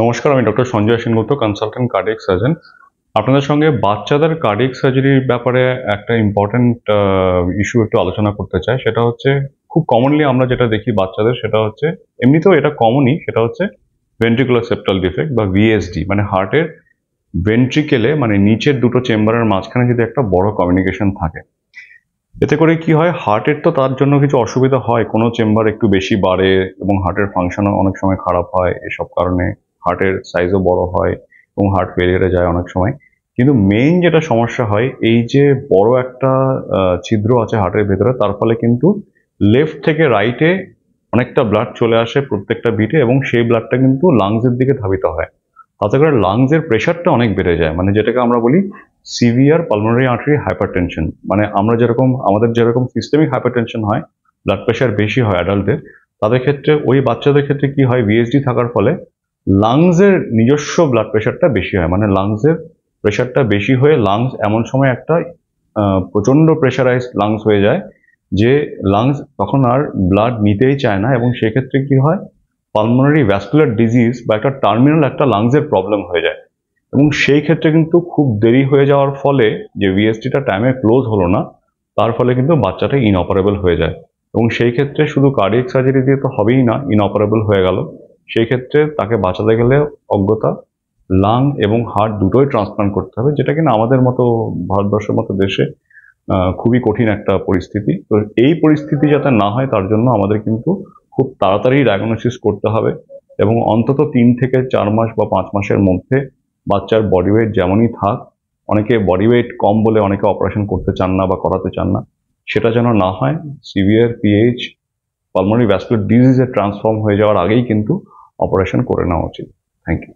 নমস্কার, আমি doctor Sanjay Sengupta, consultant cardiac surgeon. আপনাদের সঙ্গে বাচ্চাদের কার্ডিয়াক সার্জারির ব্যাপারে একটা ইম্পর্টেন্ট ইস্যু একটু আলোচনা করতে চাই। সেটা হচ্ছে খুব কমনলি আমরা যেটা দেখি বাচ্চাদের, সেটা হচ্ছে এমনিতেও এটা কমনই, সেটা হচ্ছে ভেন্ট্রিকুলার সেপ্টাল ডিফেক্ট বা ভিএসডি। মানে হার্টের ভেন্ট্রিকেলে, মানে নিচের দুটো চেম্বারের মাঝখানে যদি একটা বড় কমিউনিকেশন থাকে, এতে করে কি হয়, হার্টের তো তার জন্য কিছু অসুবিধা হয়, কোনো চেম্বার একটু বেশি বাড়ে এবং হার্টের ফাংশনও অনেক সময় খারাপ হয়। এসব কারণে হার্টের সাইজও বড় হয় এবং হার্ট ফেলিয়ারে যায় অনেক সময়। কিন্তু মেইন যেটা সমস্যা হয়, এই যে বড় একটা ছিদ্র আছে হার্টের ভেতরে, তার ফলে কিন্তু লেফট থেকে রাইটে অনেকটা ব্লাড চলে আসে প্রত্যেকটা বিটে, এবং সেই ব্লাডটা কিন্তু লাংসের দিকে ধাবিত হয়। তাতে করে লাংসের প্রেশারটা অনেক বেড়ে যায়, মানে যেটাকে আমরা বলি সিভিয়ার পালমোনারি আর্টারি হাইপারটেনশন। মানে আমাদের যেরকম সিস্টেমিক হাইপারটেনশন হয়, ব্লাড প্রেশার বেশি হয় অ্যাডাল্টদের, তাদের ক্ষেত্রে, ওই বাচ্চাদের ক্ষেত্রে কি হয়, ভিএসডি থাকার ফলে লাংসের নিজস্ব ব্লাড প্রেশারটা বেশি হয়। মানে লাংসের প্রেশারটা বেশি হয়ে লাংস এমন সময় একটা প্রচন্ড প্রেশারাইজড লাংস হয়ে যায় যে লাংস তখন আর ব্লাড নিতেই চায় না, এবং সেক্ষেত্রে কি হয়, পালমোনারি ভ্যাসকুলার ডিজিজ বা একটা টার্মিনাল একটা লাংসের প্রবলেম হয়ে যায়। এবং সেই ক্ষেত্রে কিন্তু খুব দেরি হয়ে যাওয়ার ফলে, যে ভিএসটিটা টাইমে ক্লোজ হলো না, তার ফলে কিন্তু বাচ্চাটা ইনঅপারেবল হয়ে যায়। এবং সেই ক্ষেত্রে শুধু কার্ডিয়াক সার্জারি দিয়ে তো হবেই না, ইনঅপারেবল হয়ে গেল, সেই ক্ষেত্রে তাকে বাঁচাতে গেলে অজ্ঞতা, লাং এবং হার্ট দুটোই ট্রান্সপ্লান্ট করতে হবে, যেটা কিনা আমাদের মতো ভারতবর্ষের মতো দেশে খুবই কঠিন একটা পরিস্থিতি। তো এই পরিস্থিতি যাতে না হয়, তার জন্য আমাদের কিন্তু খুব তাড়াতাড়ি ডায়াগনোসিস করতে হবে, এবং অন্তত 3 থেকে 4 মাস বা 5 মাসের মধ্যে বাচ্চার বডি ওয়েট যেমনই থাক, অনেকে বডি ওয়েট কম বলে অনেকে অপারেশন করতে চান না বা করাতে চান না, সেটা যেন না হয়। সিভিয়ার পিএইচ পালমোনারি ভ্যাসকুলার ডিজিজে ট্রান্সফর্ম হয়ে যাওয়ার আগেই কিন্তু অপারেশন করে নেওয়া উচিত। Thank you.